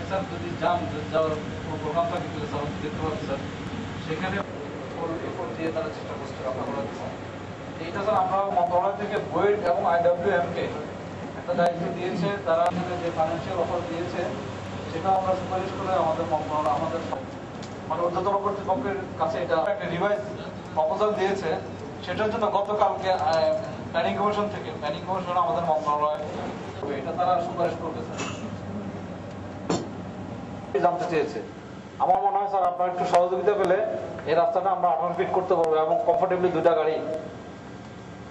Sir যদি যান যাওয়ার কোনো প্রোগ্রাম থাকে তাহলে স্যার দেখতে পাবেন স্যার সেখানে এফোর্ট দিয়ে তারা চেষ্টা করছে রক্ষা করার জন্য। এইটা স্যার আমরা মন্ত্রণালয় থেকে বুয়েট এবং IWM কে একটা দায়িত্ব দিয়েছে, তারা যে ফাইন্যান্সিয়াল অফার দিয়েছে সেটা আমরা সুপারিশ করে আমাদের মন্ত্রণালয় আমাদের মানে ঊর্ধ্বতন কর্তৃপক্ষের কাছে এটা একটা রিভাইজ প্রপোজাল দিয়েছে। সেটার জন্য গতকালকে প্ল্যানিং কমিশন থেকে আমাদের মন্ত্রণালয় এটা তারা সুপারিশ করবে স্যার জানতে চেয়েছে। আমার মনে হয় স্যার আপনার একটু সহযোগিতা পেলে এই রাস্তাটা আমরা 18 ফিট করতে পারবো এবং কমফোর্টেবলি দুইটা গাড়ি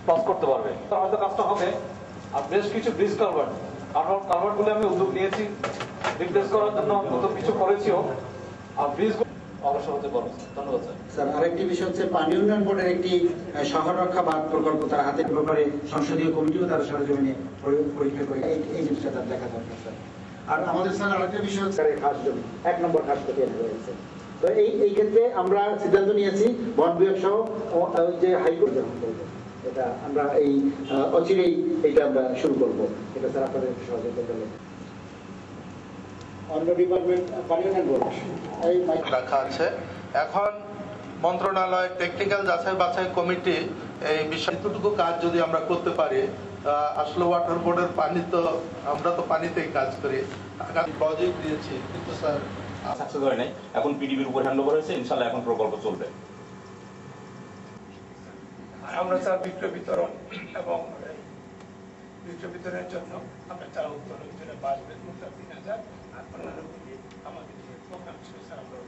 পাস করতে পারবে। হয়তো কাজটা হবে। আর বেশ কিছু ব্রিজ কালভার্ট গুলো আমি উদ্যোগ নিয়েছি রিপ্লেস করার জন্য, নতুন কিছু করেছিও। আর ব্রিজ অবশ্য হতে পারবে। ধন্যবাদ স্যার। স্যার আরেকটি বিষয় হচ্ছে পানি উন্নয়ন বোর্ডের একটি শহর রক্ষা বাঁধ প্রকল্প তার হাতে ব্যাপারে সংসদীয় কমিটিও তারা সরজমিনে পরীক্ষা করে এই জিনিসটা তার দেখা দরকার স্যার। আর আমাদের স্যার আরেকটা বিষয় হচ্ছে খাস জমি 1 নম্বর খাস খতিয়ান রয়েছে। তো এই ক্ষেত্রে আমরা সিদ্ধান্ত নিয়েছি বন বিভাগ সহ ওই যে হাইকোর্ট গ্রহণ করবো, এটা আমরা এই অচিরেই এটা আমরা শুরু করবো। এটা স্যার আপনাদের সহযোগিতা করবেন। অন্য ডিপার্টমেন্ট পানি উন্নয়ন বোর্ড এই রাখা আছে। এখন মন্ত্রণালয় টেকনিক্যাল যাচাই বাছাই কমিটি এই বিষয়টুকু কাজ যদি আমরা করতে পারি, আসলে ওয়াটার বোর্ডের পানি তো আমরা তো পানিতেই কাজ করি, প্রজেক্ট দিয়েছি কিন্তু স্যার সাকসেস হয় নাই। এখন পিডিবির উপর হ্যান্ড ওভার হয়েছে, ইনশাআল্লাহ এখন প্রকল্প চলবে। আমরা স্যার বিক্রয় বিতরণ এবং বিক্রয় বিতরণের জন্য আমরা চাল উত্তোলনের জন্য বাঁচবেন 3,000 আর অন্যান্য আমাদের যে প্রোগ্রাম ছিল স্যার আমরা